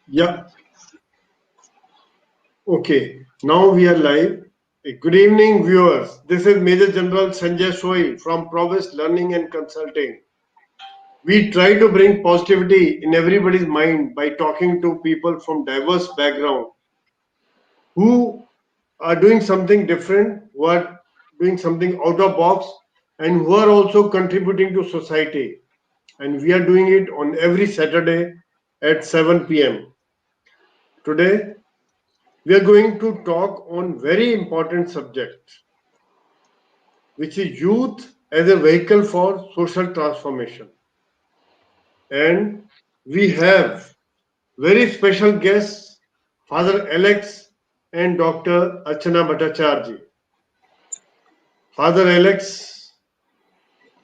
Yeah, okay. Now we are live. Good evening, viewers. This is Major General Sanjay Soi from Provis Learning and Consulting. We try to bring positivity in everybody's mind by talking to people from diverse background who are doing something different, who are doing something out of box, and who are also contributing to society. And we are doing it on every Saturday at 7 p.m. Today, we are going to talk on very important subject, which is youth as a vehicle for social transformation. And we have very special guests, Father Alex and Dr. Archana Bhattacharjee. Father Alex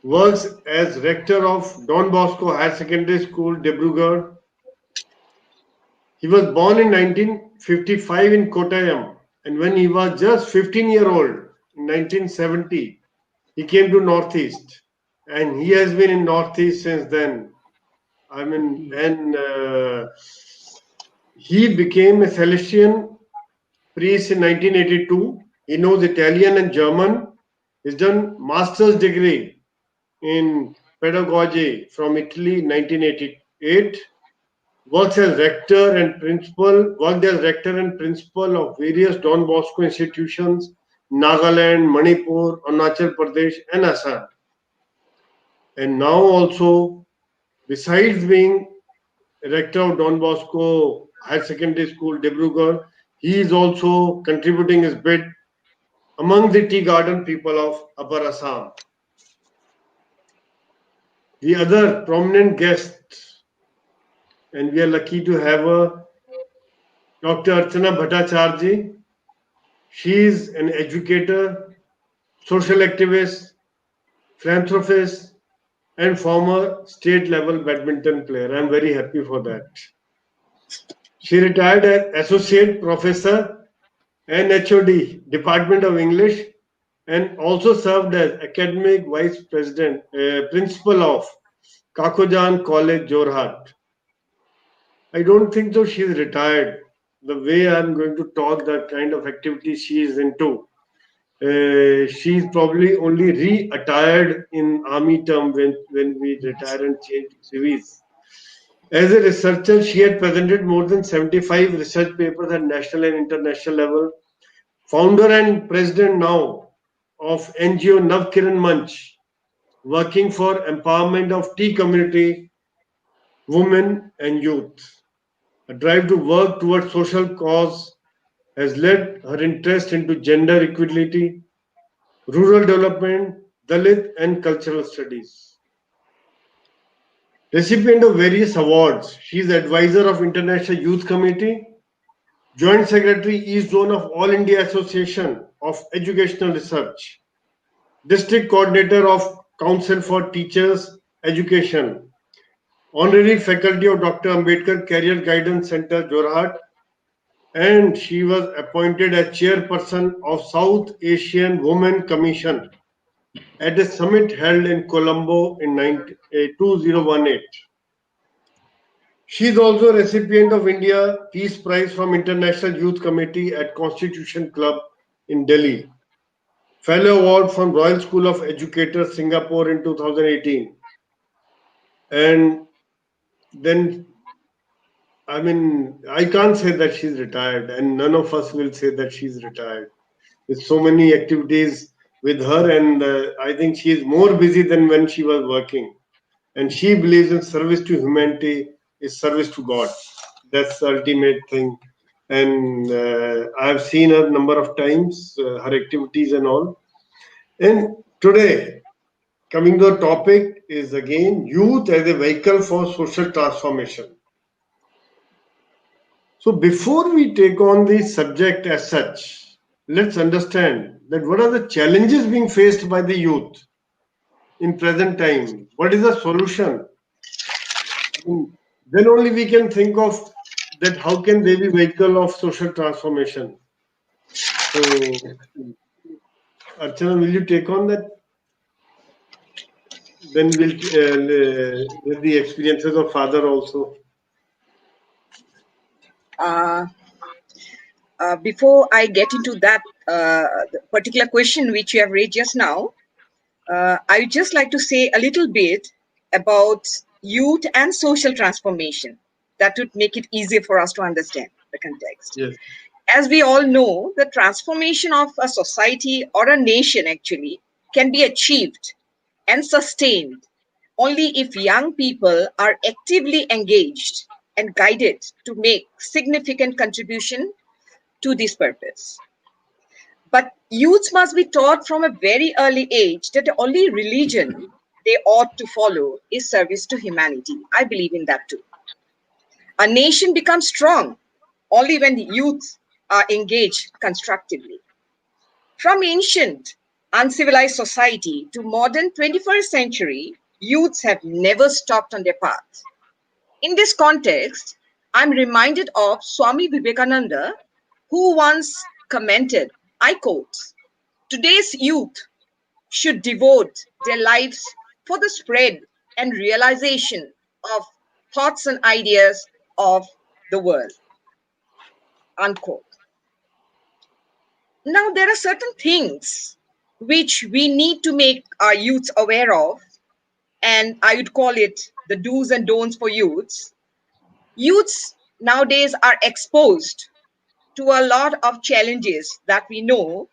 works as rector of Don Bosco Higher Secondary School, Dibrugarh. He was born in 1955 in Kottayam, and when he was just 15-year old in 1970, he came to Northeast, and he has been in Northeast since then. I mean, and he became a Salesian priest in 1982. He knows Italian and German. He's done master's degree in pedagogy from Italy in 1988. Worked as rector and principal of various Don Bosco institutions, Nagaland, Manipur, Arunachal Pradesh, and Assam. And now also, besides being rector of Don Bosco Higher Secondary School, Dibrugarh, he is also contributing his bit among the tea garden people of Upper Assam. The other prominent guest, and we are lucky to have her, Dr. Archana Bhattacharjee. She is an educator, social activist, philanthropist, and former state level badminton player. I'm very happy for that. She retired as associate professor and HOD, Department of English, and also served as academic vice president, principal of Kakojan College, Jorhat. I don't think so. She's retired. The way I'm going to talk, the kind of activity she is into, she's probably only re-attired in army term when we retire and change civis. As a researcher, she had presented more than 75 research papers at national and international level. Founder and president now of NGO Navkiran Manch, working for empowerment of tea community, women and youth. A drive to work towards social cause has led her interest into gender equality, rural development, Dalit and cultural studies. Recipient of various awards, she is advisor of International Youth Committee, Joint Secretary East Zone of All India Association of Educational Research, District Coordinator of Council for Teachers Education, Honorary Faculty of Dr. Ambedkar Career Guidance Center, Jorhat, and she was appointed as Chairperson of South Asian Women Commission at a summit held in Colombo in 2018. She is also a recipient of India Peace Prize from International Youth Committee at Constitution Club in Delhi. Fellow Award from Royal School of Educators, Singapore in 2018. And then, I mean, I can't say that she's retired, and none of us will say that she's retired. With so many activities with her, and I think she is more busy than when she was working. And she believes in service to humanity is service to God. That's the ultimate thing. And I've seen her a number of times, her activities and all. And today, coming to the topic is again youth as a vehicle for social transformation. So before we take on the subject as such, let's understand that what are the challenges being faced by the youth in present time? What is the solution? Then only we can think of that how can they be vehicle of social transformation. So Archana, will you take on that? Then we'll with the experiences of father also. Uh, Before I get into that particular question which you have raised just now, I would just like to say a little bit about youth and social transformation. That would make it easier for us to understand the context. Yes. As we all know, the transformation of a society or a nation actually can be achieved and sustained only if young people are actively engaged and guided to make significant contribution to this purpose. But youths must be taught from a very early age that the only religion they ought to follow is service to humanity. I believe in that too. A nation becomes strong only when the youth are engaged constructively. From ancient, uncivilized society to modern 21st century, youths have never stopped on their path. In this context, I'm reminded of Swami Vivekananda, who once commented, I quote, today's youth should devote their lives for the spread and realization of thoughts and ideas of the world, unquote. Now, there are certain things which we need to make our youths aware of, and I would call it the do's and don'ts for youths. Youths nowadays are exposed to a lot of challenges that we know.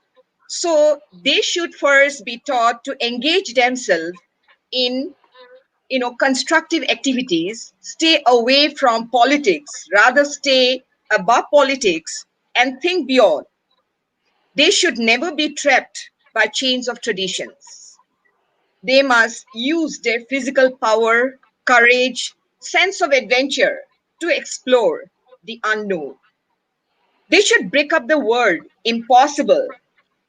So they should first be taught to engage themselves in constructive activities, stay away from politics, rather stay above politics and think beyond. They should never be trapped by chains of traditions. They must use their physical power, courage, sense of adventure to explore the unknown. They should break up the word impossible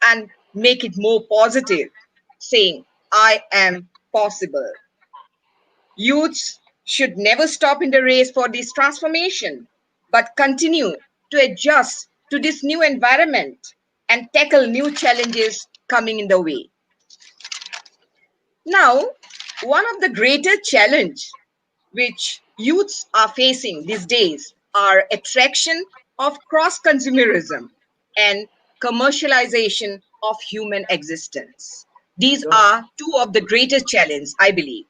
and make it more positive, saying, I am possible. Youths should never stop in the race for this transformation, but continue to adjust to this new environment and tackle new challenges coming in the way. Now, one of the greater challenge which youths are facing these days are attraction of cross-consumerism and commercialization of human existence. These Yeah. are two of the greatest challenges, I believe.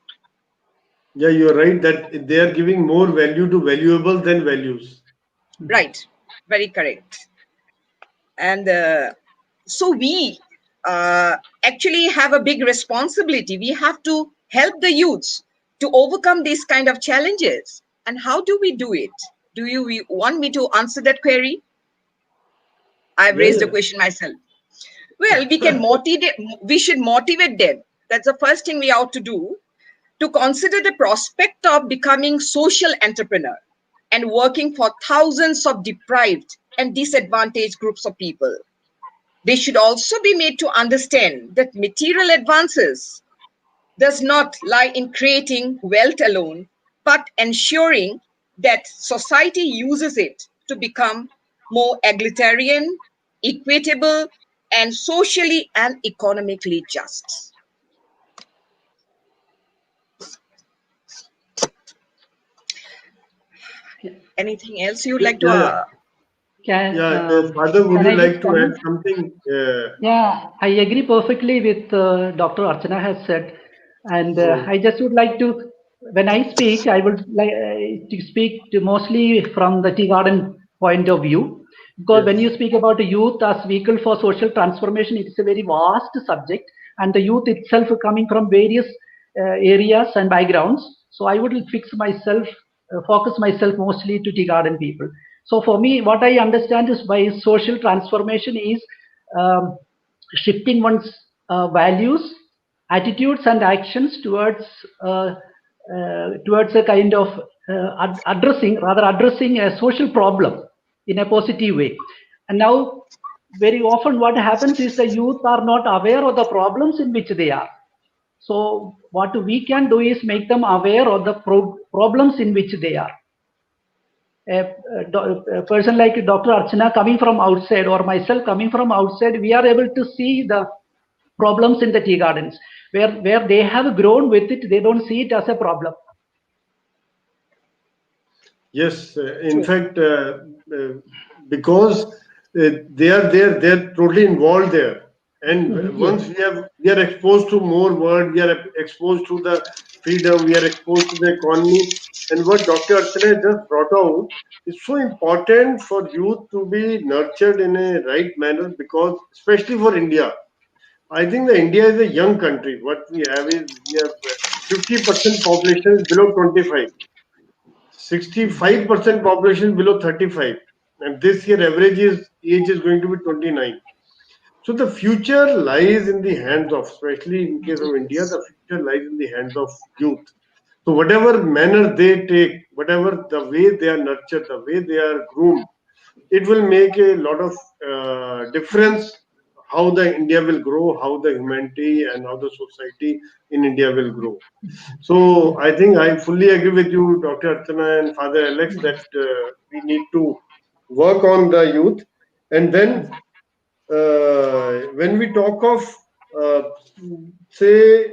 Yeah, you're right that they are giving more value to valuable than values. Right, very correct. And so we actually have a big responsibility. We have to help the youths to overcome these kind of challenges. And how do we do it? Do you want me to answer that query? I've Yeah, raised the yeah. question myself. Well, we should motivate them. That's the first thing we ought to do, to consider the prospect of becoming social entrepreneur and working for thousands of deprived and disadvantaged groups of people. They should also be made to understand that material advances does not lie in creating wealth alone, but ensuring that society uses it to become more egalitarian, equitable, and socially and economically just. Anything else you'd like to Yeah, yeah. Can Yeah, Father, would can you I just like to add comment? something? Yeah, I agree perfectly with Dr. Archana has said, and Mm, I just would like to, when I speak, I would like to speak to mostly from the tea garden point of view, because when yes. you speak about the youth as vehicle for social transformation, it's a very vast subject, and the youth itself coming from various areas and backgrounds. So I would fix myself, focus myself mostly to tea garden people. So for me, what I understand is by social transformation is um, shifting one's values, attitudes, and actions towards a kind of addressing a social problem in a positive way. And now, very often, what happens is the youth are not aware of the problems in which they are. So, what we can do is make them aware of the problems in which they are. A person like Dr. Archana coming from outside or myself coming from outside, we are able to see the problems in the tea gardens. Where they have grown with it, they don't see it as a problem. Yes, in True. fact, because they're totally involved there, and Yes. once we are exposed to more world, we are exposed to the freedom, we are exposed to the economy, and what Dr. Archana just brought out is so important for youth to be nurtured in a right manner, because especially for India, I think that India is a young country. What we have is we have 50% population is below 25. 65% population below 35, and this year average age is going to be 29. So the future lies in the hands of, especially in case of India, the future lies in the hands of youth. So whatever manner they take, whatever the way they are nurtured, the way they are groomed, it will make a lot of difference how the India will grow, how the humanity and how the society in India will grow. So I think I fully agree with you, Dr. Archana and Father Alex, that we need to work on the youth. And then when we talk of uh, say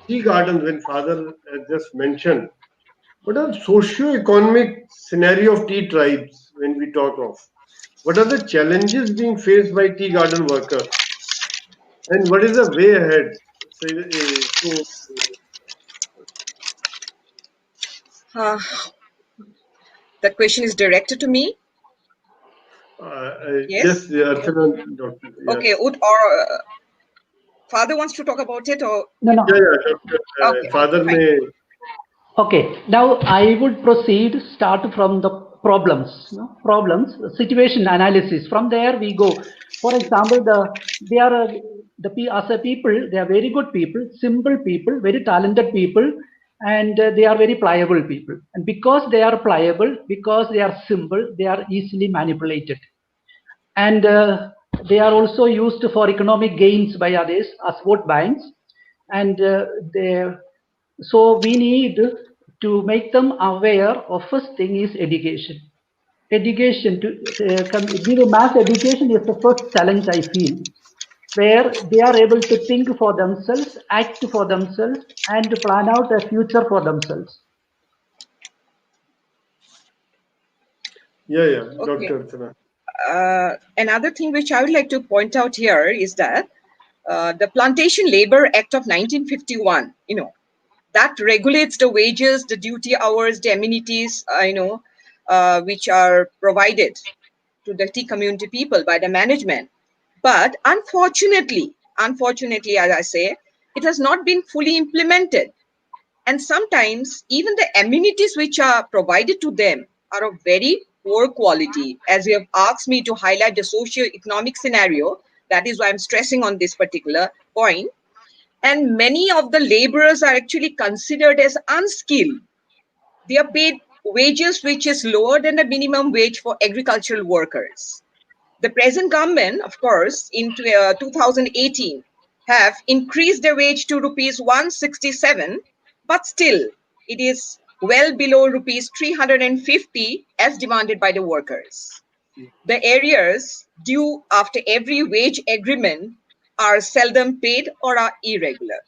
tea gardens, when Father just mentioned, what are socio-economic scenario of tea tribes when we talk of? What are the challenges being faced by tea garden workers? And what is the way ahead? So Uh, that question is directed to me. yes, Yes. Archana, Doctor, yeah. Okay. Would or father wants to talk about it, or No, no. Yeah, yeah, Doctor, okay, okay, Father fine. may. Okay, now I would proceed, start from the problems, no? Problems, situation analysis. From there we go. For example, they are as a people, they are very good people, simple people, very talented people, and they are very pliable people. And because they are pliable, because they are simple, they are easily manipulated, and they are also used for economic gains by others as vote banks, and they so we need to make them aware of. First thing is education. Education to give a mass education is the first challenge I feel, where they are able to think for themselves, act for themselves, and plan out a future for themselves. Yeah, yeah, Okay. Doctor Archana. Another thing which I would like to point out here is that the Plantation Labor Act of 1951, that regulates the wages, the duty hours, the amenities, which are provided to the tea community people by the management. But unfortunately, as I say, it has not been fully implemented. And sometimes even the amenities which are provided to them are of very poor quality. As you have asked me to highlight the socio-economic scenario, that is why I'm stressing on this particular point. And many of the laborers are actually considered as unskilled. They are paid wages which is lower than the minimum wage for agricultural workers. The present government, of course, in 2018, have increased the wage to rupees 167, but still it is well below rupees 350 as demanded by the workers. The arrears due after every wage agreement are seldom paid or are irregular.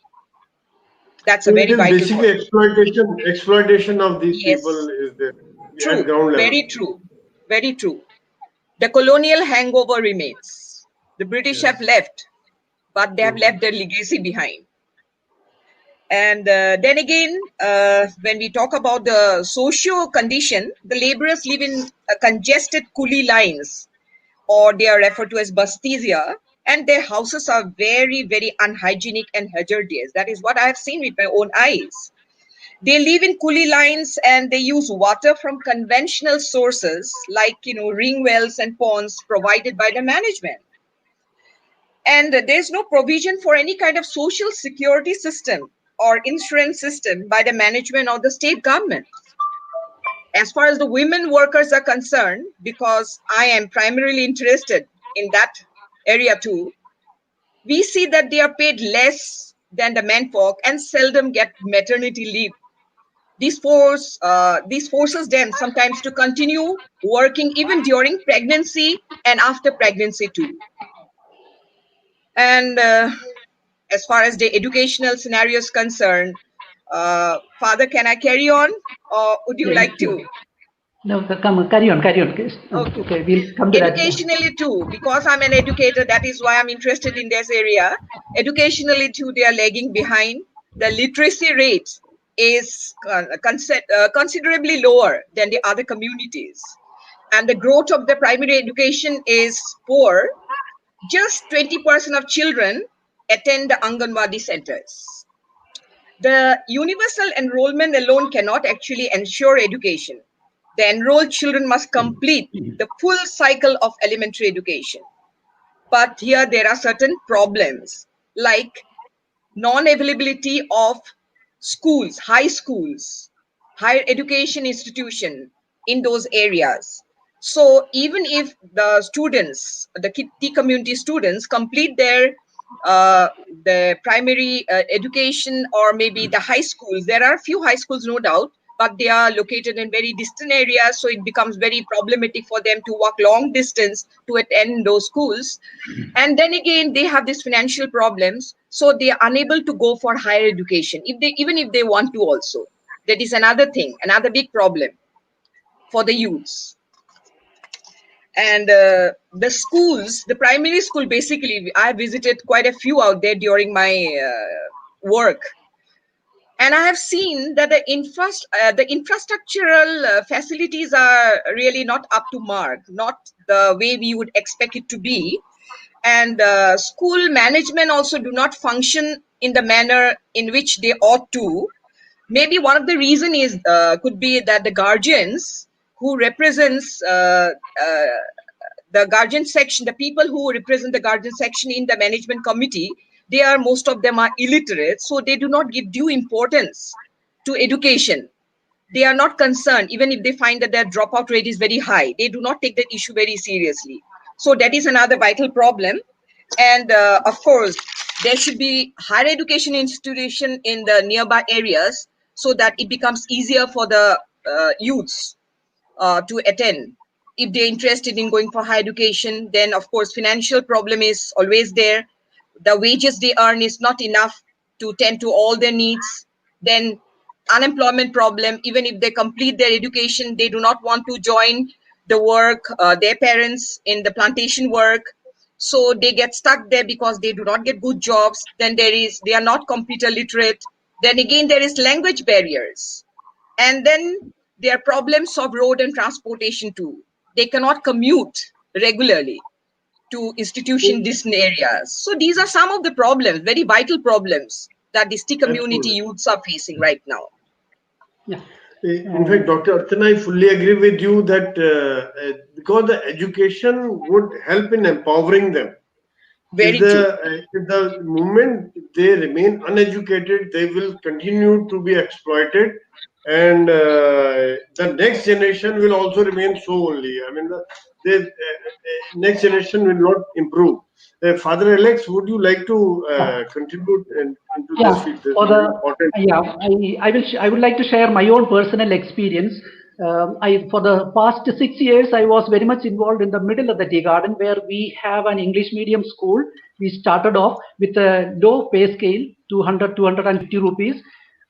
That's So a it very is vital basically point. exploitation of these people Yes, is there at true, ground level. very true, very true. The colonial hangover remains. The British have Yes. left, but they have Mhm. left their legacy behind. And then again, when we talk about the socio condition, the laborers live in congested coolie lines, or they are referred to as bastis here, and their houses are very, very unhygienic and hazardous. That is what I have seen with my own eyes. They live in coolie lines and they use water from conventional sources like ring wells and ponds provided by the management. And there's no provision for any kind of social security system or insurance system by the management or the state government. As far as the women workers are concerned, because I am primarily interested in that area too, we see that they are paid less than the menfolk and seldom get maternity leave. These forces them sometimes to continue working even during pregnancy and after pregnancy too. And as far as the educational scenario is concerned. Father, can I carry on, or would you Yes, like yes. to? No, come, carry on, carry on. Okay, Okay. okay, we'll come to that. Educationally too, because I'm an educator, that is why I'm interested in this area. Educationally too, they are lagging behind. The literacy rate is considerably lower than the other communities, and the growth of the primary education is poor. Just 20% of children attend the Anganwadi centers. The universal enrollment alone cannot actually ensure education. The enrolled children must complete the full cycle of elementary education. But here there are certain problems like non-availability of schools, high schools, higher education institution in those areas. So even if the students, the T community students, complete uh, the primary education or maybe the high schools, there are a few high schools, no doubt, but they are located in very distant areas, so it becomes very problematic for them to walk long distance to attend those schools. And then again they have these financial problems, so they are unable to go for higher education if they, even if they want to also. That is another thing, another big problem for the youths. And the schools, the primary school, basically I visited quite a few out there during my work, and I have seen that the infrastructural facilities are really not up to mark, not the way we would expect it to be. And school management also do not function in the manner in which they ought to. Maybe one of the reason is could be that the guardians who represents the guardian section, the people who represent the guardian section in the management committee, they are, most of them are illiterate, so they do not give due importance to education. They are not concerned, even if they find that their dropout rate is very high, they do not take that issue very seriously. So that is another vital problem. And of course there should be higher education institution in the nearby areas so that it becomes easier for the youths to attend. If they're interested in going for higher education, then of course financial problem is always there. The wages they earn is not enough to tend to all their needs. Then unemployment problem, even if they complete their education, they do not want to join the work, their parents in the plantation work, so they get stuck there because they do not get good jobs. Then they are not computer literate. Then again there is language barriers, and then there are problems of road and transportation too. They cannot commute regularly to institution distant areas. So these are some of the problems, very vital problems that the ST community Absolutely. youths are facing right now. Yeah. In fact, Dr. Archana, I fully agree with you that because the education would help in empowering them. Very true. If the moment they remain uneducated, they will continue to be exploited, and the next generation will also remain so only. I mean, next generation will not improve. Father Alex, would you like to contribute into this Yeah, field? This is for very the important. yeah, I would like to share my own personal experience. I for the past 6 years I was very much involved in the middle of the tea garden where we have an English medium school. We started off with a low pay scale, 200 250 rupees,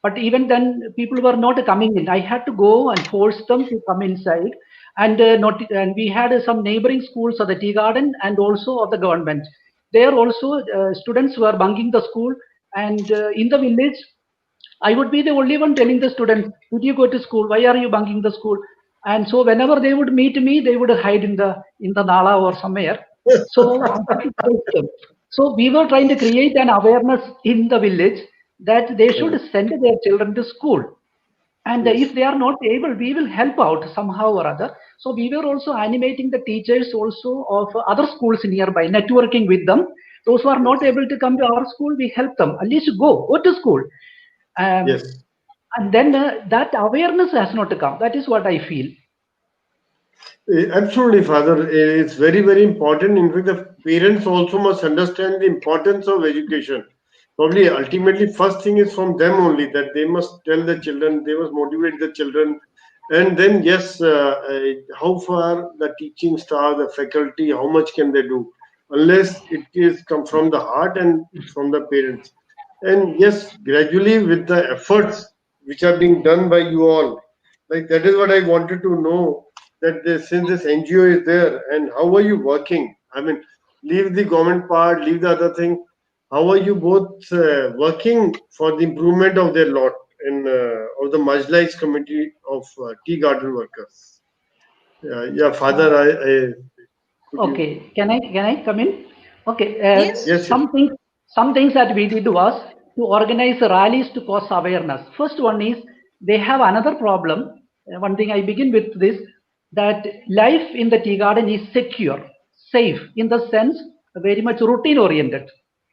but even then people were not coming in. I had to go and force them to come inside, and not and we had some neighboring schools of the tea garden and also of the government. There also students were bunking the school, and in the village, I would be the only one telling the students, "Did you go to school? Why are you bunking the school?" And so whenever they would meet me, they would hide in the nala or somewhere. So I had to face them. So we were trying to create an awareness in the village that they should Correct. send their children to school. And if Yes. they are not able, we will help out somehow or other. So we were also animating the teachers also of other schools nearby, networking with them. Those who are not Yes. able to come to our school, we help them. At least go to school. Um, Yes. and then that awareness has not come. That is what I feel. Absolutely, Father. It's very, very important. In fact, the parents also must understand the importance of education. Probably, ultimately, first thing is from them only that they must tell the children, they must motivate the children. And then, yes, how far the teaching staff, the faculty, how much can they do? unless it is come from the heart and from the parents. And yes, gradually with the efforts which are being done by you all, like that is what I wanted to know, that since this NGO is there, and how are you working? I mean, leave the government part, leave the other thing. How are you both working for the improvement of their lot in of the marginalized community of tea garden workers? Yeah, Father, I could you? Okay, can I come in? Okay, Yes. Yes, yes. some things that we did was to organize rallies to cause awareness. First one is they have another problem. One thing I begin with this, that life in the tea garden is secure, safe in the sense very much routine oriented.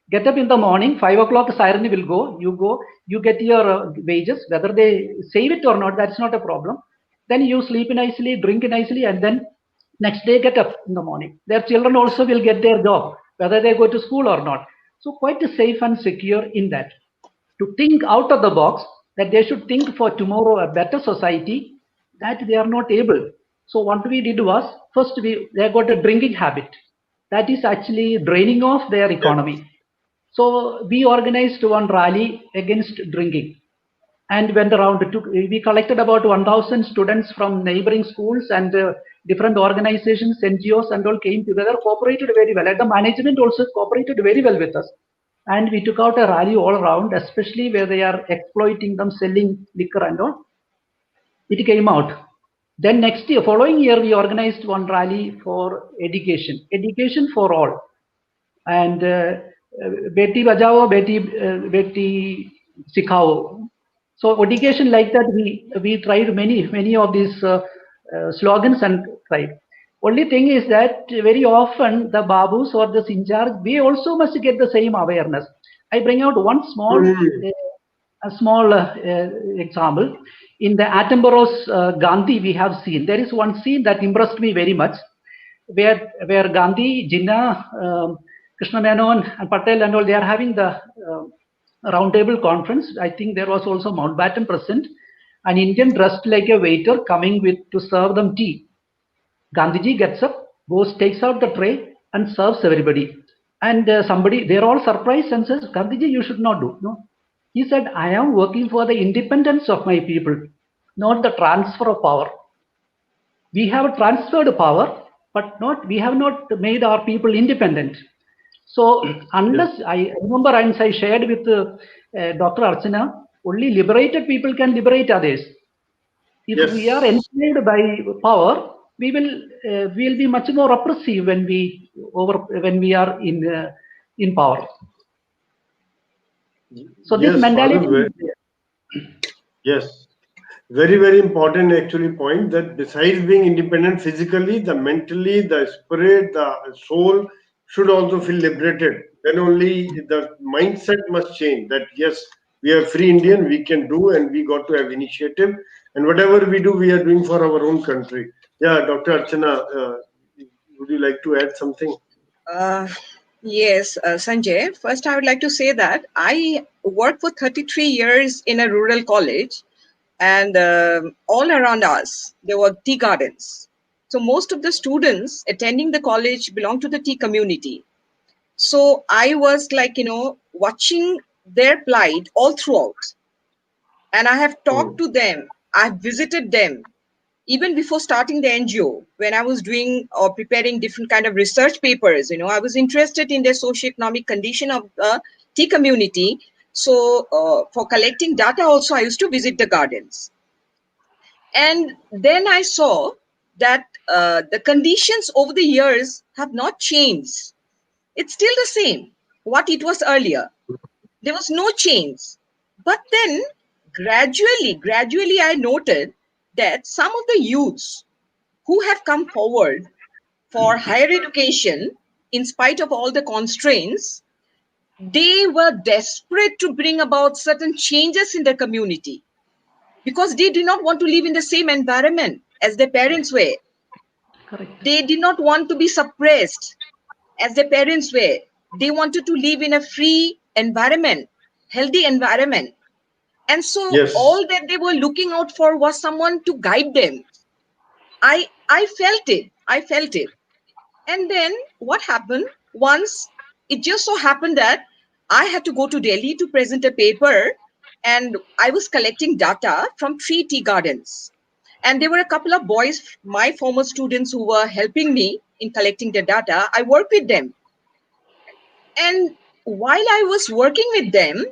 Get up in the morning, 5 o'clock siren will go, you get your wages, whether they save it or not, that's not a problem. Then you sleep nicely, drink nicely, and then next day get up in the morning. Their children also will get their job, whether they go to school or not. So quite safe and secure in that. To think out of the box, that they should think for tomorrow a better society, that they are not able. So what we did was, first they got a drinking habit. That is actually draining off their Yes. economy. So we organized one rally against drinking and went around. We collected about 1,000 students from neighboring schools and different organizations, NGOs, and all came together, cooperated very well. And the management also cooperated very well with us. And we took out a rally all around, especially where they are exploiting them, selling liquor and all. It came out. Then next year, following year, we organized one rally for education for all, and Beti Bajao, Beti Sikhao. So education like that, we tried many of these slogans and tried. Only thing is that very often the babus or the sinjars, we also must get the same awareness. I bring out one Hmm. small example. In the Attenborough's Gandhi, we have seen there is one scene that impressed me very much, where Gandhi, Jinnah, Krishna Menon, and Patel and all, they are having the roundtable conference. I think there was also Mountbatten present. An Indian dressed like a waiter coming with to serve them tea. Gandhiji gets up, goes, takes out the tray, and serves everybody. And somebody, they're all surprised and says, Gandhiji, you should not do. No. He said, I am working for the independence of my people, not the transfer of power. We have transferred power, but not we have not made our people independent. So Yes. unless I remember, and I shared with Dr. Archana, only liberated people can liberate others. If we are Yes. enslaved by power, we will be much more oppressive when we are in power. So this Yes, Father. mentality is there. Yes. Very, very important actually point that besides being independent physically, the mentally, the spirit, the soul should also feel liberated. Then only the mindset must change that yes, we are free Indian, we can do and we got to have initiative. And whatever we do, we are doing for our own country. Yeah, Dr. Archana, would you like to add something? Uh, yes, Sanjay. First, I would like to say that I worked for 33 years in a rural college, and all around us there were tea gardens. So most of the students attending the college belong to the tea community. So I was like, watching their plight all throughout, and I have talked Hmm. to them. I've visited them even before starting the NGO. When I was doing or preparing different kind of research papers, I was interested in the socioeconomic condition of the tea community. So for collecting data, also I used to visit the gardens, and then I saw that the conditions over the years have not changed. It's still the same what it was earlier. There was no change. But then gradually, I noted that some of the youths who have come forward for higher education, in spite of all the constraints, they were desperate to bring about certain changes in their community because they did not want to live in the same environment as their parents were. Correct. They did not want to be suppressed as their parents were. They wanted to live in a free environment, healthy environment. And so Yes. all that they were looking out for was someone to guide them. I felt it. I felt it. And then what happened? once it just so happened that I had to go to Delhi to present a paper, and I was collecting data from 3 tea gardens. And there were a couple of boys, my former students, who were helping me in collecting the data. I worked with them. And while I was working with them,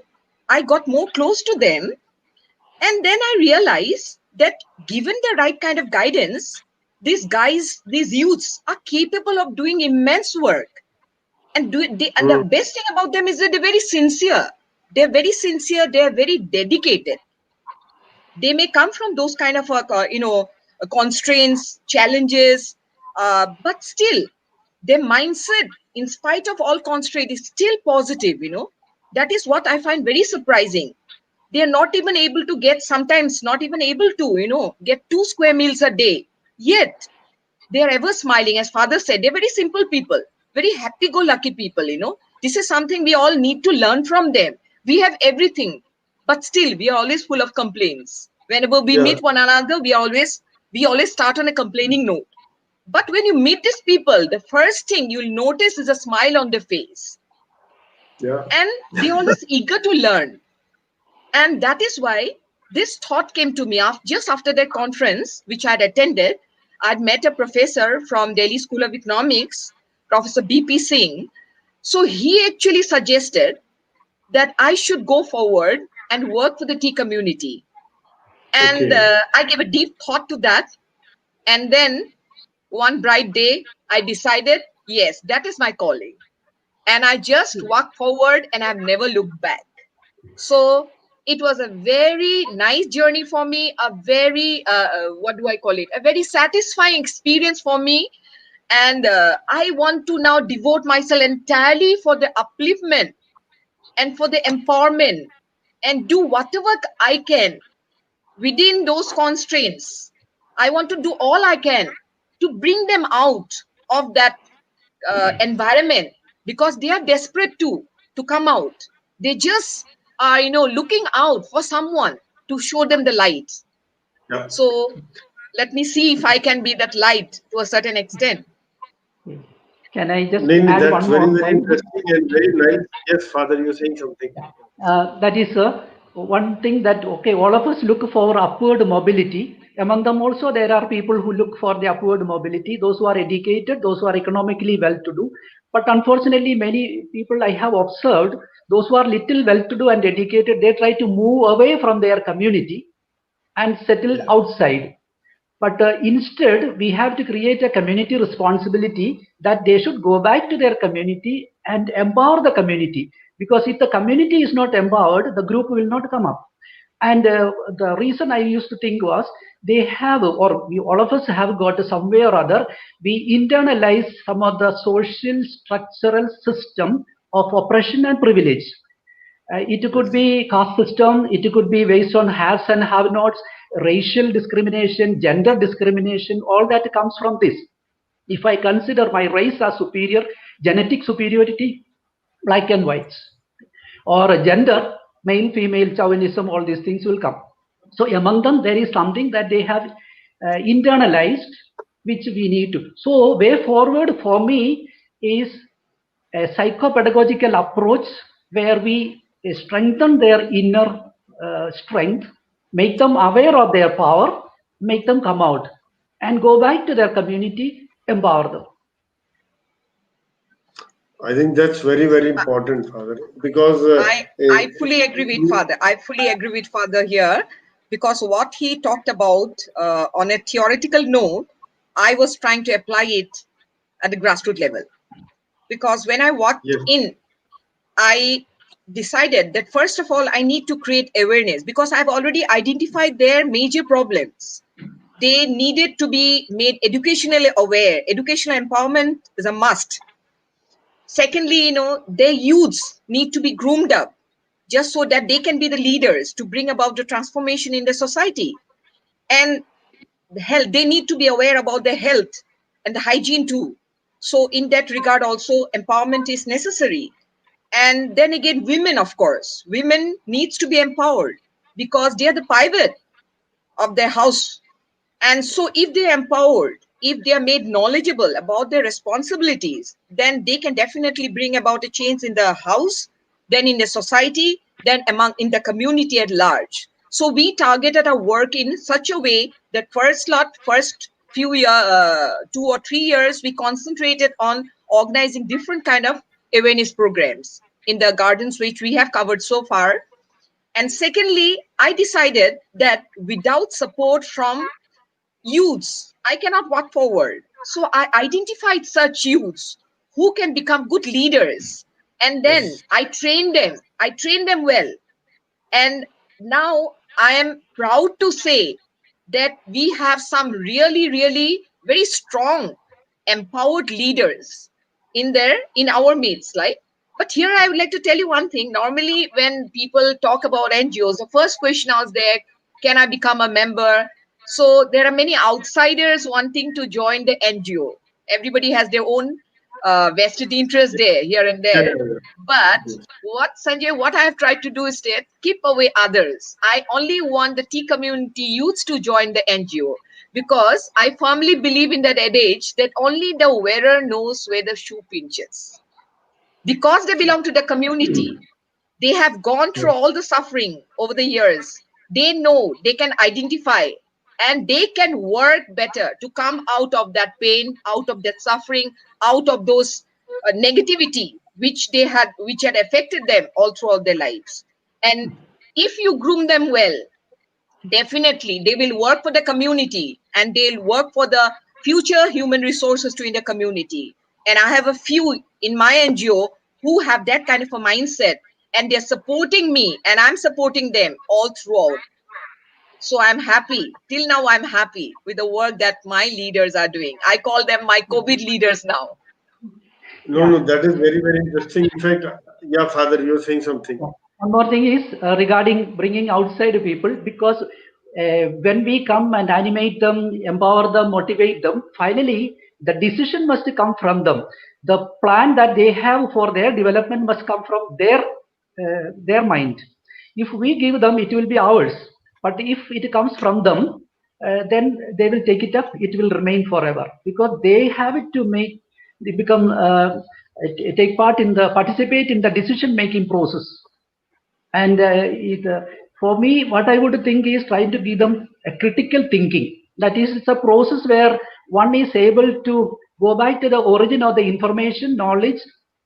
I got more close to them. And then I realized that given the right kind of guidance, these guys, these youths are capable of doing immense work. And and the best thing about them is that they're very sincere. They're very sincere. They're very dedicated. They may come from those kind of constraints, challenges, but still their mindset, in spite of all constraint, is still positive. That is what I find very surprising. They are not even able to get, sometimes not even able to get 2 square meals a day, yet they are ever smiling. As father said, they're very simple people, very happy-go-lucky people. This is something we all need to learn from them. We have everything, but still we are always full of complaints. Whenever we Yeah. meet one another, we always start on a complaining note. But when you meet these people, the first thing you'll notice is a smile on their face, Yeah. and they're always eager to learn. And that is why this thought came to me just after that conference, which I'd attended. I'd met a professor from Delhi School of Economics, Professor B.P. Singh. So he actually suggested that I should go forward and work for the tea community. And Okay. I gave a deep thought to that. And then one bright day, I decided, yes, that is my calling. And I just walked forward and I've never looked back. So it was a very nice journey for me, a very, what do I call it? A very satisfying experience for me. And I want to now devote myself entirely for the upliftment and for the empowerment and do whatever I can within those constraints. I want to do all I can to bring them out of that environment, because they are desperate to come out. They just are looking out for someone to show them the light. Yeah. So let me see if I can be that light to a certain extent. Can I just Nini, add that's one very, more very point? interesting and very nice. Yes, Father, you're saying something. That is one thing that, okay, all of us look for upward mobility. Among them also, there are people who look for the upward mobility, those who are educated, those who are economically well-to-do. But unfortunately, many people I have observed, those who are little well-to-do and educated, they try to move away from their community and settle Yeah. outside. But instead, we have to create a community responsibility that they should go back to their community and empower the community. Because if the community is not empowered, the group will not come up. And the reason I used to think was they have, or we, all of us have got some way or other, we internalize some of the social structural system of oppression and privilege. It could Yes. be caste system, it could be based on haves and have-nots, racial discrimination, gender discrimination, all that comes from this. If I consider my race as superior, genetic superiority, black and whites, or a gender, male, female, chauvinism, all these things will come. So among them, there is something that they have internalized, which we need to. So way forward for me is a psychopedagogical approach where we strengthen their inner strength, make them aware of their power, make them come out and go back to their community, empower them. I think that's very, very important, Father, because I fully agree with father. I fully agree with father here, because what he talked about on a theoretical note, I was trying to apply it at the grassroots level. Because when I walked yes, in, I decided that first of all, I need to create awareness, because I've already identified their major problems. They needed to be made educationally aware. Educational empowerment is a must. Secondly, their youths need to be groomed up just so that they can be the leaders to bring about the transformation in the society. And the health, they need to be aware about their health and the hygiene too. So in that regard also, empowerment is necessary. And then again, women, of course, women needs to be empowered, because they are the pivot of their house. And so if they are empowered, if they are made knowledgeable about their responsibilities, then they can definitely bring about a change in the house, then in the society, then among in the community at large. So we targeted our work in such a way that first few year 2 or 3 years we concentrated on organizing different kind of awareness programs in the gardens which we have covered so far. And secondly, I decided that without support from youths, I cannot walk forward. So I identified such youths who can become good leaders. And then Yes. I trained them well. And now I am proud to say that we have some really, really very strong, empowered leaders in our midst. Like, but here I would like to tell you one thing. Normally, when people talk about NGOs, the first question is there, can I become a member? So there are many outsiders wanting to join the NGO. Everybody has their own vested interest there, here and Yeah, there. yeah, But yeah. what Sanjay, what I have tried to do is that keep away others. I only want the tea community youths to join the NGO because I firmly believe in that adage that only the wearer knows where the shoe pinches. Because they belong to the community, they have gone through all the suffering over the years. They know, they can identify, and they can work better to come out of that pain, out of that suffering, out of those negativity which had affected them all throughout their lives. And if you groom them well, definitely they will work for the community and they'll work for the future human resources to in the community. And I have a few in my NGO who have that kind of a mindset, and they're supporting me and I'm supporting them all throughout. So I'm happy. Till now, I'm happy with the work that my leaders are doing. I call them my COVID leaders now. No, Yeah. no, that is very, very interesting. In fact, yeah, Father, you were saying something. Yeah. One more thing is regarding bringing outside people, because when we come and animate them, empower them, motivate them, finally the decision must come from them. The plan that they have for their development must come from their mind. If we give them, it will be ours. But if it comes from them, then they will take it up. It will remain forever because they have it to make. They become take part in the participate in the decision making process. And for me, what I would think is trying to give them a critical thinking. That is, it's a process where one is able to go back to the origin of the information, knowledge,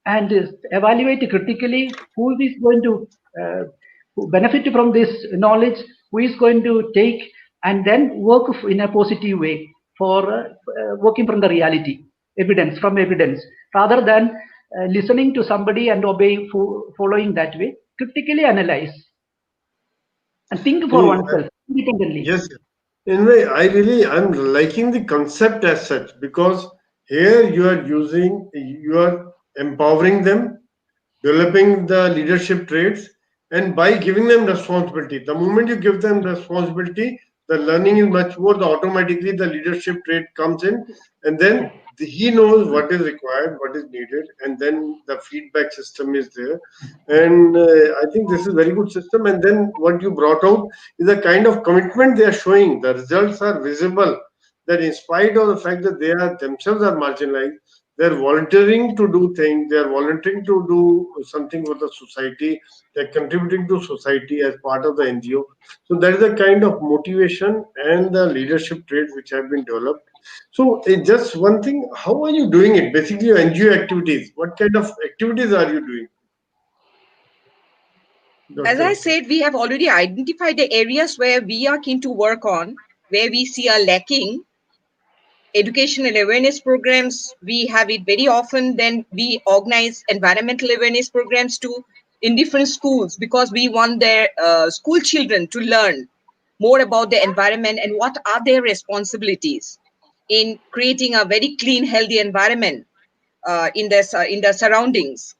and evaluate critically who is going to benefit from this knowledge, who is going to take, and then work in a positive way for working from the reality, evidence, rather than listening to somebody and following that way. Critically analyze and think for See, oneself independently. yes, yes. Anyway, I'm liking the concept as such because here you are empowering them, developing the leadership traits, and by giving them responsibility. The moment you give them responsibility, the learning is much more. The automatically the leadership trait comes in, and then he knows what is required, what is needed, and then the feedback system is there. And I think this is very good system. And then what you brought out is the kind of commitment they are showing. The results are visible. That in spite of the fact that they are themselves are marginalized, they're volunteering to do things, they're volunteering to do something for the society, they're contributing to society as part of the NGO. So that is the kind of motivation and the leadership traits which have been developed. So just one thing, how are you doing it? Basically your NGO activities, what kind of activities are you doing, As Dr. I Archana? said, we have already identified the areas where we are keen to work on, where we see are lacking educational awareness programs. We have it very often. Then we organize environmental awareness programs too in different schools because we want their school children to learn more about the environment and what are their responsibilities in creating a very clean, healthy environment in the surroundings.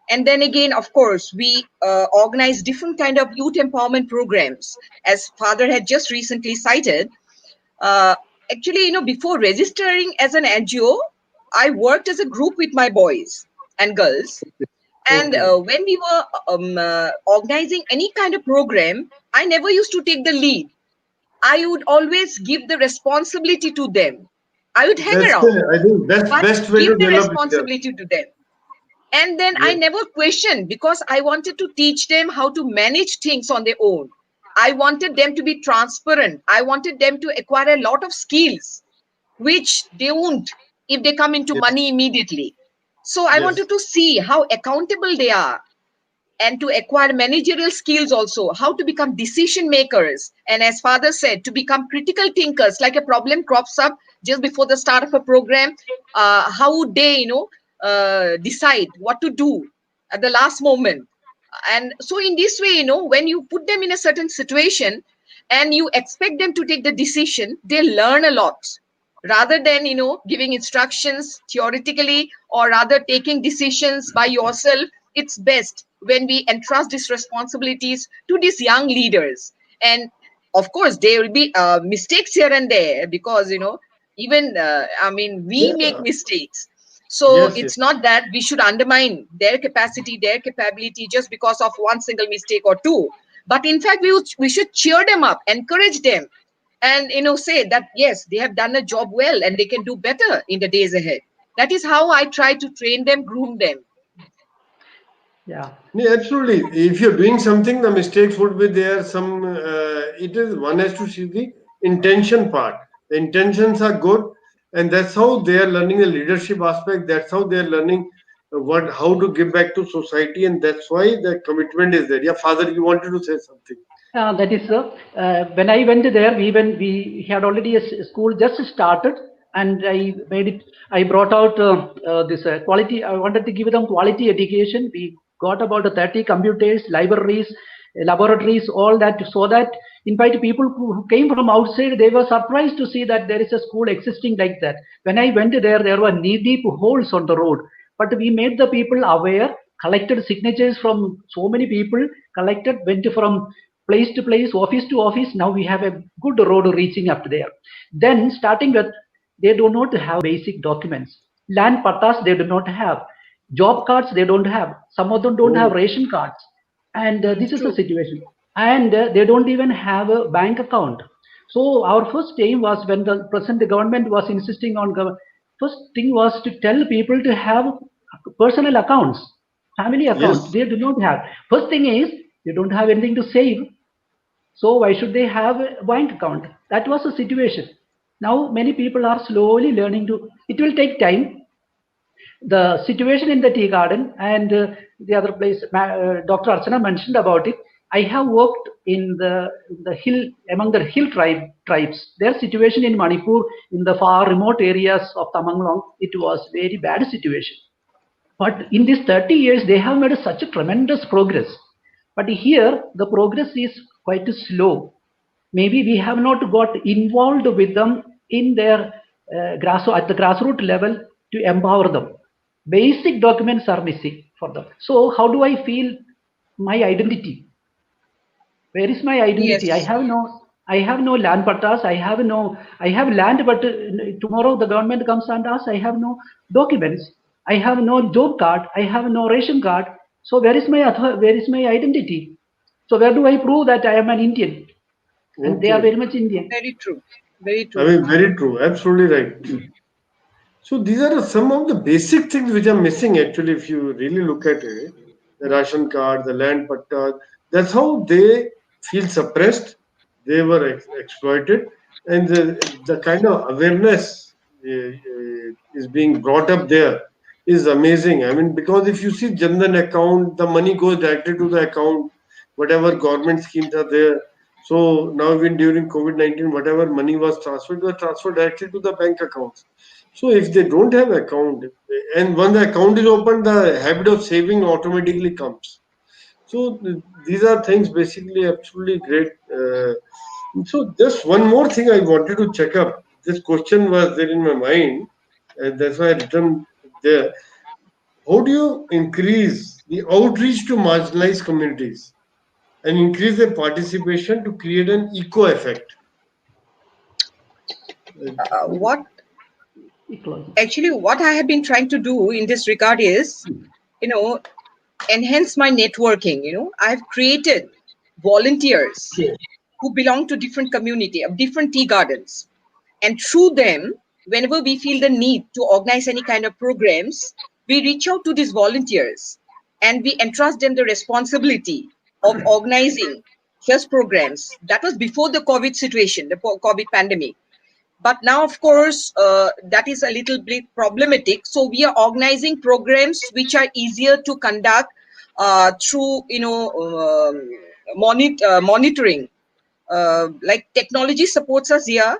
And then again, of course, we organize different kind of youth empowerment programs, as Father had just recently cited. uh, Actually, before registering as an NGO, I worked as a group with my boys and girls. And Okay. when we were organizing any kind of program, I never used to take the lead. I would always give the responsibility to them. I would hang That's around, the, I think, but best way to give the develop leaders. responsibility to them. And then I Yes, never questioned, because I wanted to teach them how to manage things on their own. I wanted them to be transparent. I wanted them to acquire a lot of skills, which they won't if they come into yes, money immediately. So I yes. wanted to see how accountable they are, and to acquire managerial skills also, how to become decision makers, and as father said, to become critical thinkers. Like a problem crops up just before the start of a program, how would they decide what to do at the last moment? And so in this way, when you put them in a certain situation and you expect them to take the decision, they learn a lot, rather than giving instructions theoretically, or rather taking decisions by yourself. It's best when we entrust these responsibilities to these young leaders. And of course there will be mistakes here and there, because even I mean, we make Yeah, mistakes. So yes, yes. it's not that we should undermine their capacity, their capability, just because of one single mistake or two. But in fact, we should cheer them up, encourage them, and say that yes, they have done a job well and they can do better in the days ahead. That is how I try to train them, groom them. Yeah. Yeah, absolutely. If you're doing something, the mistakes would be there. It is one has to see the intention part. The intentions are good, and that's how they are learning the leadership aspect. That's how they are learning how to give back to society, and that's why the commitment is there. Yeah, Father, you wanted to say something. That is when I went there. We had already school just started, and I made it. I brought out this quality. I wanted to give them quality education. We got about 30 computers, libraries, laboratories, all that, so that in fact people who came from outside, they were surprised to see that there is a school existing like that. When I went there, there were knee deep holes on the road, but we made the people aware. Collected signatures from so many people. Collected, went from place to place, office to office. Now we have a good road reaching up there. Then starting with, they do not have basic documents. Land pattas they do not have. Job cards they don't have. Some of them don't have Oh, ration cards. And this is the True. situation. And they don't even have a bank account. So our first aim was, when the present government was insisting on, first thing was to tell people to have personal accounts, family accounts. yes. They do not have. First thing is, they don't have anything to save, so why should they have a bank account? That was the situation. Now many people are slowly learning to. It will take time. The situation in the tea garden and the other place, Dr. Archana mentioned about it. I have worked in the hill, among the hill tribes. Their situation in Manipur, in the far remote areas of Tamenglong, it was very bad situation. But in these 30 years, they have made such a tremendous progress. But here, the progress is quite slow. Maybe we have not got involved with them in their at the grassroots level to empower them. Basic documents are missing for them. So, how do I feel my identity? Where is my identity? Yes. I have no land pattas. I have land, but tomorrow the government comes and asks, I have no documents. I have no job card. I have no ration card. So where is my identity? So where do I prove that I am an Indian? And they are Okay. very much Indian. Very true. Very I true. mean, very true. Absolutely right. So these are some of the basic things which are missing actually. If you really look at it, the ration card, the land patta, that's how they feel suppressed. They were exploited, and the kind of awareness is being brought up there is amazing. I mean, because if you see Jandan account, the money goes directly to the account. Whatever government schemes are there. So now, even during COVID-19, whatever money was transferred directly to the bank accounts. So if they don't have account, and when the account is opened, the habit of saving automatically comes. So these are things basically absolutely great. So just one more thing I wanted to check up. This question was there in my mind, and that's why I written there. How do you increase the outreach to marginalized communities and increase their participation to create an eco effect? What Ecology. actually what I have been trying to do in this regard is, you know, enhance my networking. I've created volunteers who belong to different community of different tea gardens, and through them whenever we feel the need to organize any kind of programs, we reach out to these volunteers and we entrust them the responsibility of organizing such programs. That was before the COVID situation, the COVID pandemic. But now, of course, that is a little bit problematic. So we are organizing programs which are easier to conduct through, monitoring. Like technology supports us here,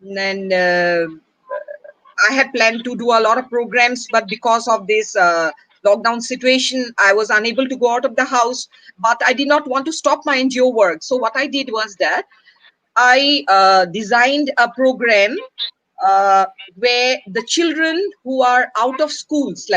and I had planned to do a lot of programs, but because of this lockdown situation, I was unable to go out of the house. But I did not want to stop my NGO work. So what I did was that I designed a program uh, where the children who are out of schools,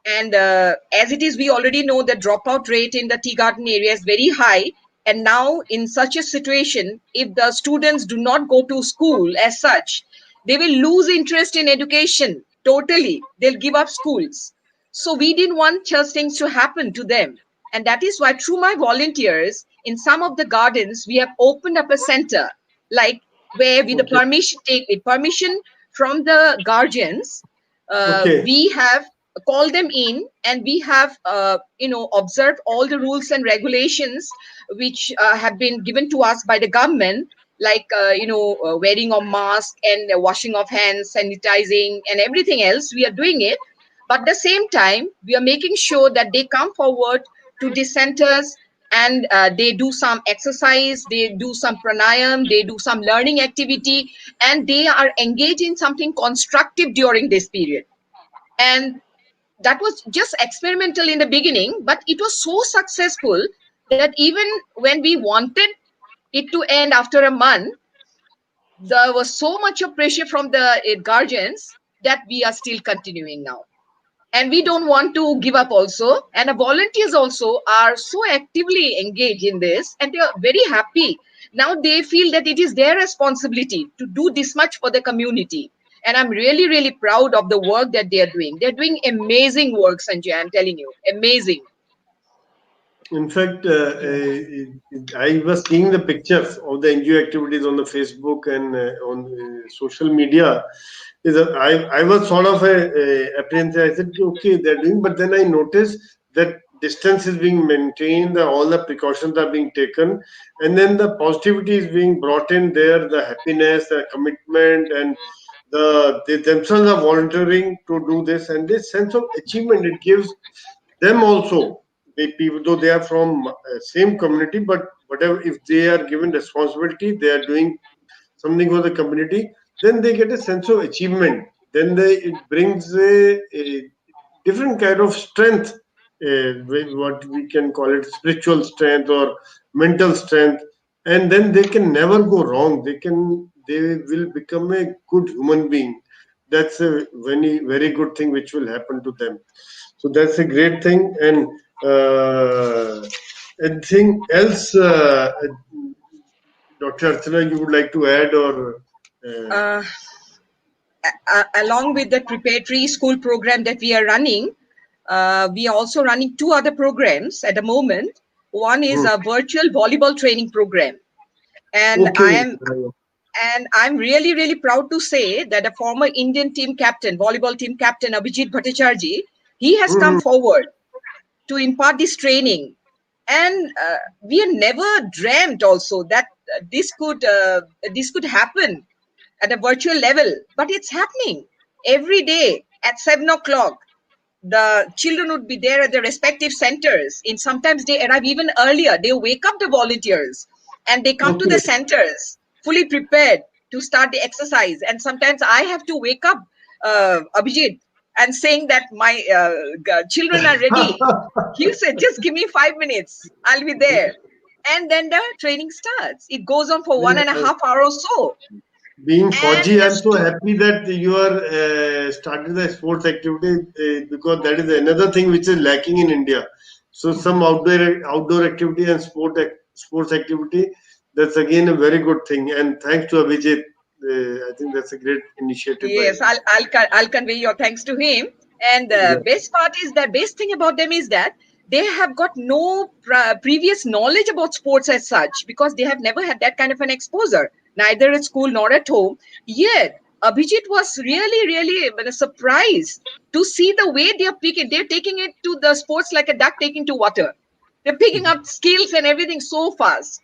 and as it is, we already know the dropout rate in the tea garden area is very high. And now, in such a situation, if the students do not go to school as such, they will lose interest in education totally. They'll give up schools. So, we didn't want such things to happen to them. And that is why, through my volunteers, in some of the gardens, we have opened up a center, like where with the Okay. permission from the guardians, Okay. we have call them in, and we have observed all the rules and regulations which have been given to us by the government, like wearing of mask and washing of hands, sanitizing and everything else. We are doing it, but at the same time we are making sure that they come forward to the centers, and they do some exercise, they do some pranayam, they do some learning activity, and they are engaged in something constructive during this period. And that was just experimental in the beginning, but it was so successful that even when we wanted it to end after a month, there was so much of pressure from the guardians that we are still continuing now. And we don't want to give up also. And the volunteers also are so actively engaged in this, and they are very happy. Now they feel that it is their responsibility to do this much for the community. And I'm really, really proud of the work that they are doing. They're doing amazing work, Sanjay. I'm telling you, amazing. In fact, Yeah. I was seeing the pictures of the NGO activities on the Facebook and on social media. I was sort of apprehensive. I said, okay, they're doing, but then I noticed that distance is being maintained, all the precautions are being taken, and then the positivity is being brought in there, the happiness, the commitment, and they themselves are volunteering to do this, and this sense of achievement it gives them also. They people, though they are from same community, but whatever, if they are given responsibility, they are doing something for the community, then they get a sense of achievement. Then it brings a different kind of strength, what we can call it spiritual strength or mental strength, and then they can never go wrong. They will become a good human being. That's a very good thing which will happen to them. So that's a great thing. And anything else, Dr. Archana, you would like to add, or Uh, Along with the preparatory school program that we are running, we are also running two other programs at the moment. One is hmm, a virtual volleyball training program, and okay, I'm really, really proud to say that a former Indian team captain, volleyball team captain Abhijit Bhattacharjee, he has come hmm, forward to impart this training. And we had never dreamt also that this could happen at a virtual level, but it's happening every day at 7 o'clock. The children would be there at their respective centers. In sometimes they arrive even earlier. They wake up the volunteers and they come to the okay. centers fully prepared to start the exercise. And sometimes I have to wake up Abhijit and saying that my children are ready. He said, just give me 5 minutes. I'll be there. And then the training starts. It goes on for one and a Yeah, half hour or so. being And Fauji, I'm so happy that you are starting the sports activity because that is another thing which is lacking in India. So some outdoor activity and sports activity. That's again a very good thing. And thanks to Abhijit, I think that's a great initiative by yes, him. I'll convey your thanks to him. And the Yeah. best part is the best thing about them is that they have got no previous knowledge about sports as such, because they have never had that kind of an exposure, neither at school nor at home. Yet Abhijit was really surprised to see the way they are picking. They're taking it to the sports like a duck taking to water. They're picking up skills and everything so fast.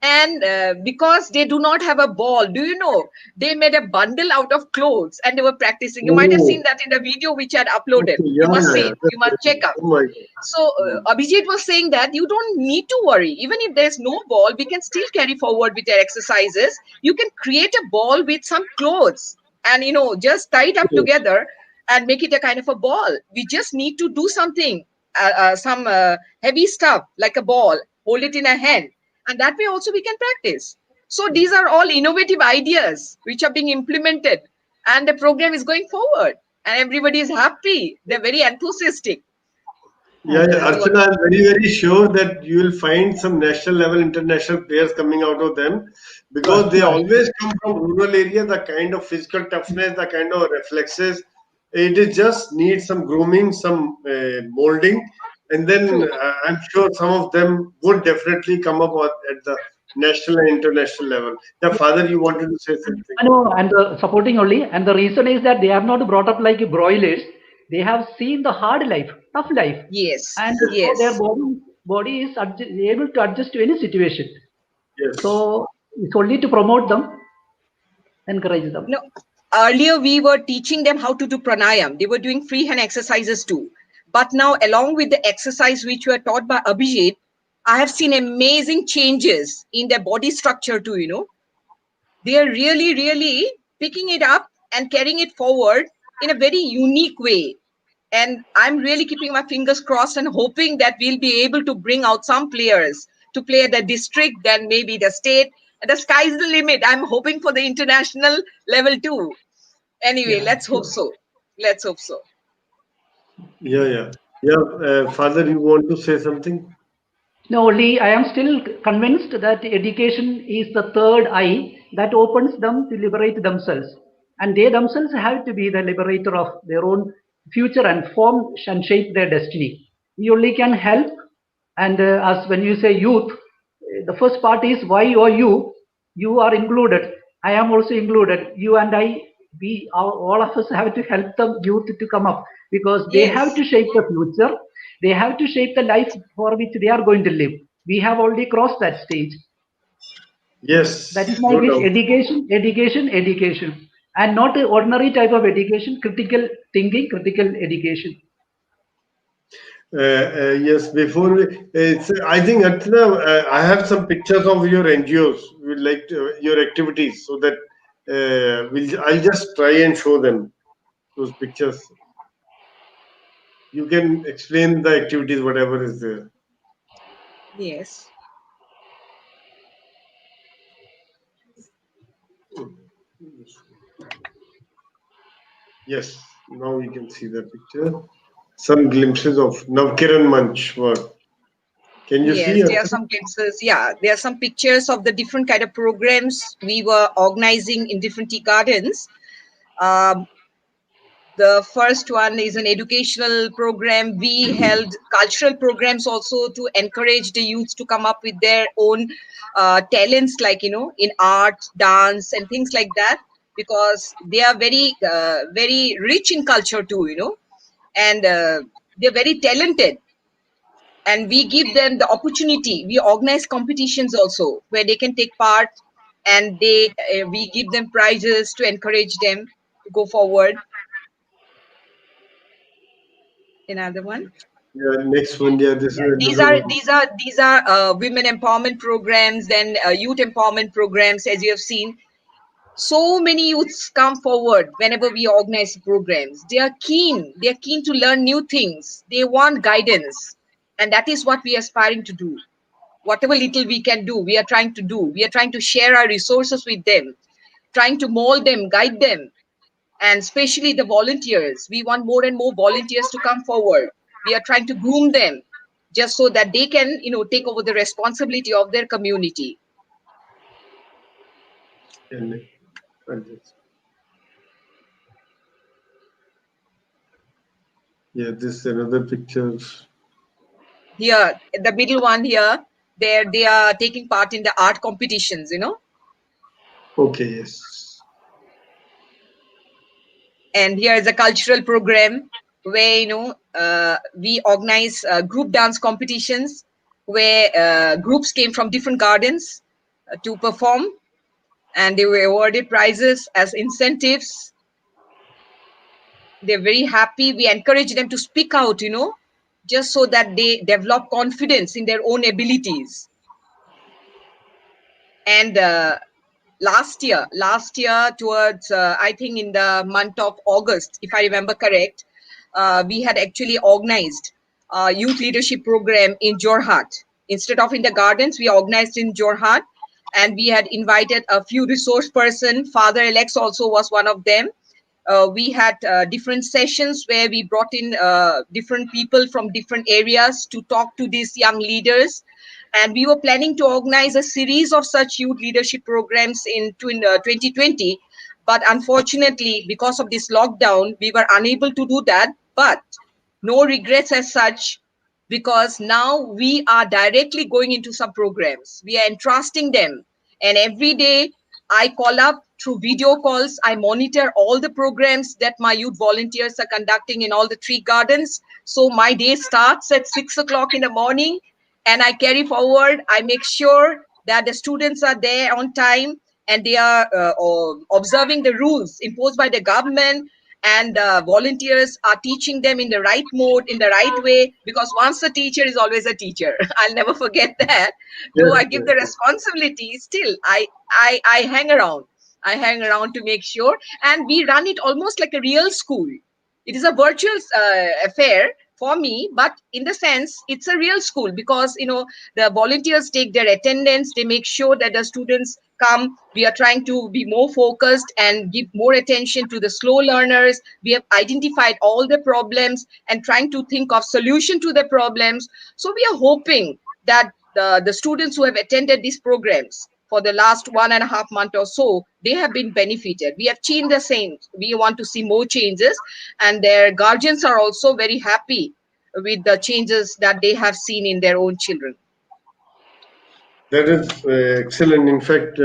And because they do not have a ball, do you know, they made a bundle out of clothes and they were practicing. You might have seen Oh, that in the video which I had uploaded. okay. You Yeah, must yeah, see yeah. it. You must check out. Oh my So God. Abhijit was saying that you don't need to worry. Even if there's no ball, we can still carry forward with your exercises. You can create a ball with some clothes and just tie it up Yes. together and make it a kind of a ball. We just need to do something, some heavy stuff like a ball, hold it in a hand, and that way also we can practice. So these are all innovative ideas which are being implemented, and the program is going forward, and everybody is happy. They're very enthusiastic. Yeah, yeah. You Archana, I'm very, very sure that you will find some national level, international players coming out of them Sure, because they sure. always come from rural area, the kind of physical toughness, the kind of reflexes. It is just needs some grooming, some molding, and then true. I'm sure some of them would definitely come up at the national and international level. The father, you wanted to say something? I know, and supporting only, and the reason is that they are not brought up like broilers. They have seen the hard life, tough life, Yes, and so their yes. body is able to adjust to any situation. Yes. So it's only to promote them, encourage them. No, earlier we were teaching them how to do pranayam. They were doing free hand exercises too. But now, along with the exercise which were taught by Abhijit, I have seen amazing changes in their body structure too. They are really picking it up and carrying it forward in a very unique way. And I'm really keeping my fingers crossed and hoping that we'll be able to bring out some players to play at the district, then maybe the state. And the sky's the limit. I'm hoping for the international level too. Anyway, Yeah, let's hope sure. so. Let's hope so. Yeah, yeah. Yeah, father, you want to say something? No, only I am still convinced that education is the third eye that opens them to liberate themselves. And they themselves have to be the liberator of their own future and form and shape their destiny. We only can help. And as when you say youth, the first part is why you are you. You are included. I am also included. You and I, we all of us have to help the youth to come up because they have Yes, to shape the future. They have to shape the life for which they are going to live. We have already crossed that stage. That is Yes, my no wish. doubt. Education, education, education. And not an ordinary type of education, critical thinking, critical education. Yes, before I think Archana, I have some pictures of your NGOs. We like your activities, so that I'll just try and show them those pictures. You can explain the activities, whatever is there. yes, Yes, now we can see the picture. Some glimpses of Navkiran Manch work. Can you see, yes. There are Archana? some glimpses. Yeah, there are some pictures of the different kind of programs we were organizing in different tea gardens. Um, the first one is an educational program. We held cultural programs also to encourage the youth to come up with their own talents, like in art, dance, and things like that, because they are very rich in culture too. And they're very talented, and we give them the opportunity. We organize competitions also where they can take part, and we give them prizes to encourage them to go forward. Another one. Yeah, next one. Yeah, this is Yeah, these another are one. these are these are women empowerment programs, then youth empowerment programs. As you have seen, so many youths come forward whenever we organize programs. They are keen to learn new things. They want guidance, and that is what we are aspiring to do. Whatever little we can do, we are trying to do. We are trying to share our resources with them, trying to mold them, guide them, and especially the volunteers. We want more and more volunteers to come forward. We are trying to groom them just so that they can, take over the responsibility of their community. And, and yeah, this is another picture. Here, the middle one here, they are taking part in the art competitions. Okay, yes. And here is a cultural program where we organize group dance competitions where groups came from different gardens to perform, and they were awarded prizes as incentives. They're very happy. We encourage them to speak out, just so that they develop confidence in their own abilities. And last year towards I think in the month of August, if I remember correct, we had actually organized a youth leadership program in Jorhat. Instead of in the gardens, we organized in Jorhat, and we had invited a few resource person. Father Alex also was one of them. We had different sessions where we brought in different people from different areas to talk to these young leaders, and we were planning to organize a series of such youth leadership programs in 2020, but unfortunately because of this lockdown we were unable to do that. But no regrets as such, because now we are directly going into some programs. We are entrusting them, and every day I call up through video calls. I monitor all the programs that my youth volunteers are conducting in all the tree gardens. So my day starts at 6 o'clock in the morning, and I carry forward. I make sure that the students are there on time, and they are observing the rules imposed by the government, and volunteers are teaching them in the right mode, in the right way, because once a teacher is always a teacher. I'll never forget that. Though Yes, I give yes, the yes. responsibility, still I hang around. I hang around to make sure, and we run it almost like a real school. It is a virtual affair for me, but in the sense it's a real school, because the volunteers take their attendance. They make sure that the students come. We are trying to be more focused and give more attention to the slow learners. We have identified all the problems and trying to think of solution to the problems. So we are hoping that the students who have attended these programs for the last 1.5 months or so, they have been benefited. We have seen the same. We want to see more changes, and their guardians are also very happy with the changes that they have seen in their own children. That is excellent. In fact,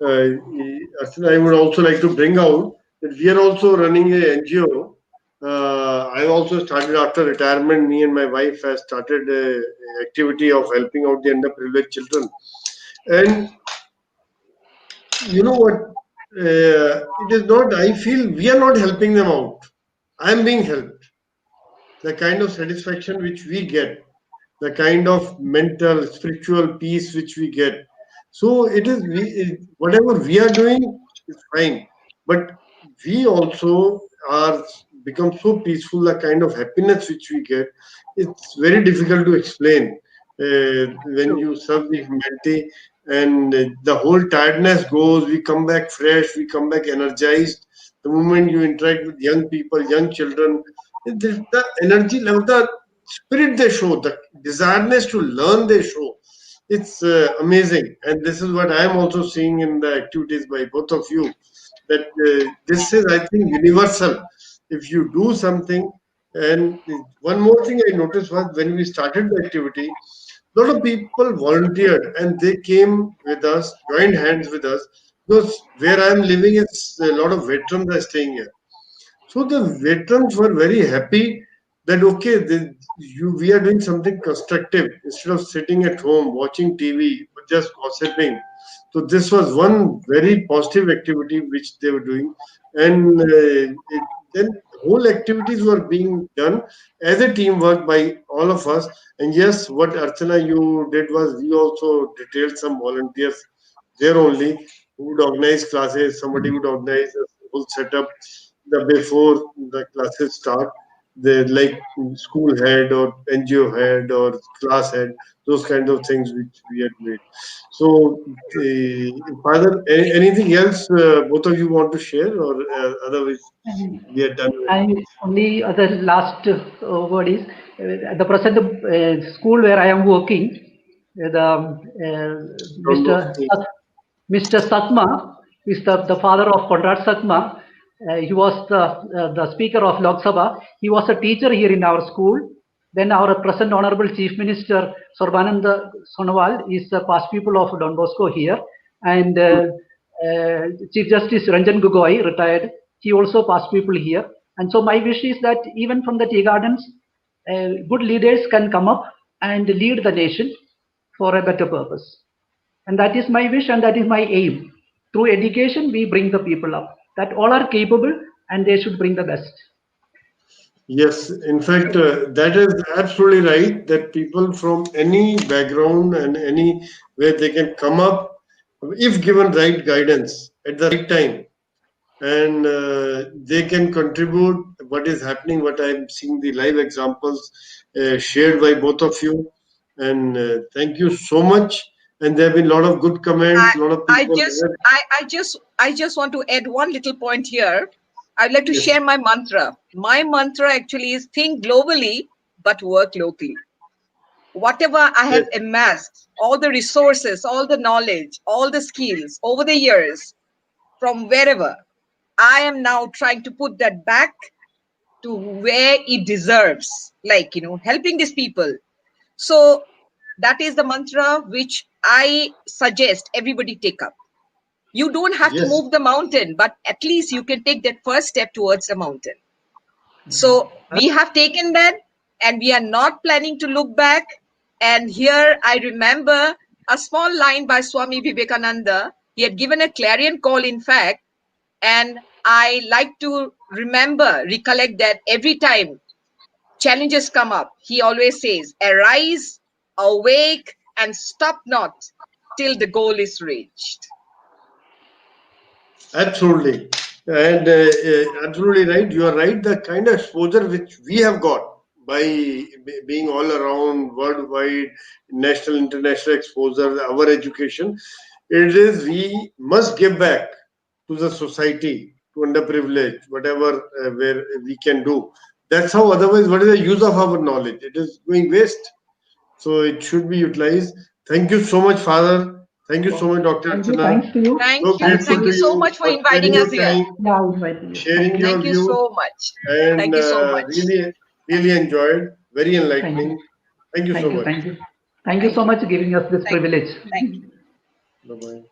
Archana, I would also like to bring out that we are also running a NGO. I also started after retirement. Me and my wife has started a activity of helping out the underprivileged children. And you know what? It is not. I feel we are not helping them out. I am being helped. The kind of satisfaction which we get, the kind of mental spiritual peace which we get, so it is whatever we are doing is fine, but we also are become so peaceful. The kind of happiness which we get, it's very difficult to explain. When True. you serve the humanity, and the whole tiredness goes, we come back fresh, we come back energized. The moment you interact with young people, young children, the energy level, the spirit they show, the desiredness to learn they show, it's amazing. And this is what I am also seeing in the activities by both of you, that this is, I think, universal. If you do something, and one more thing I noticed was when we started the activity, a lot of people volunteered and they came with us, joined hands with us, because where I am living, it's a lot of veterans are staying here. So the veterans were very happy that okay, we are doing something constructive instead of sitting at home watching TV or just gossiping. So this was one very positive activity which they were doing, and then whole activities were being done as a teamwork by all of us. And yes, what Archana you did was we also detailed some volunteers there only who would organize classes. Somebody would organize a whole setup the before the classes start. They like school head or NGO head or class head, those kinds of things which we had made. So, Father, anything else both of you want to share, or otherwise And we are done with I only other last word is at the present school where I am working, the Don Mr. Bosco? Mr. Satma is the father of Conrad Satma. He was the speaker of Lok Sabha. He was a teacher here in our school. Then our present Honorable Chief Minister Sarbananda Sonowal is the past pupil of Don Bosco here. And Chief Justice Ranjan Gogoi, retired. he also passed people here. And so my wish is that even from the tea gardens, good leaders can come up and lead the nation for a better purpose. And that is my wish and that is my aim. Through education, we bring the people up, that all are capable and they should bring the best. Yes, in fact, that is absolutely right. That people from any background and any where they can come up, if given right guidance at the right time, and they can contribute what is happening. What I'm seeing the live examples shared by both of you, and thank you so much. And there have been a lot of good comments. A lot of I people. just I just want to add one little point here. I'd like to Yes, share my mantra. My mantra actually is think globally but work locally. Whatever I yes, have amassed, all the resources, all the knowledge, all the skills over the years from wherever, I am now trying to put that back to where it deserves, like, helping these people. So that is the mantra which I suggest everybody take up. You don't have to yes. move the mountain, but at least you can take that first step towards the mountain. So we have taken that and we are not planning to look back. And here I remember a small line by Swami Vivekananda. He had given a clarion call, in fact, and I like to recollect that every time challenges come up, he always says, arise, awake, and stop not till the goal is reached. Absolutely. And absolutely right. You are right. The kind of exposure which we have got by being all around, worldwide, national, international exposure, our education, it is we must give back to the society, to underprivileged, whatever where we can do. That's how. Otherwise, what is the use of our knowledge? It is going waste. So it should be utilized. Thank you so much, Father. Thank you so much, Dr. Thank you. Archana. Thanks to you. So Thank you. Thanks to grateful Thank to you you. so you much for for sparing inviting us your here. time, Yeah, I invite you. sharing Thank you. your Thank you views, so much. and Thank you so much. really enjoyed. Very Thank you. enlightening. Thank you so Thank you. much. Thank you. Thank you Thank so you. much for giving us this Thank you. privilege. Thank you. Bye bye.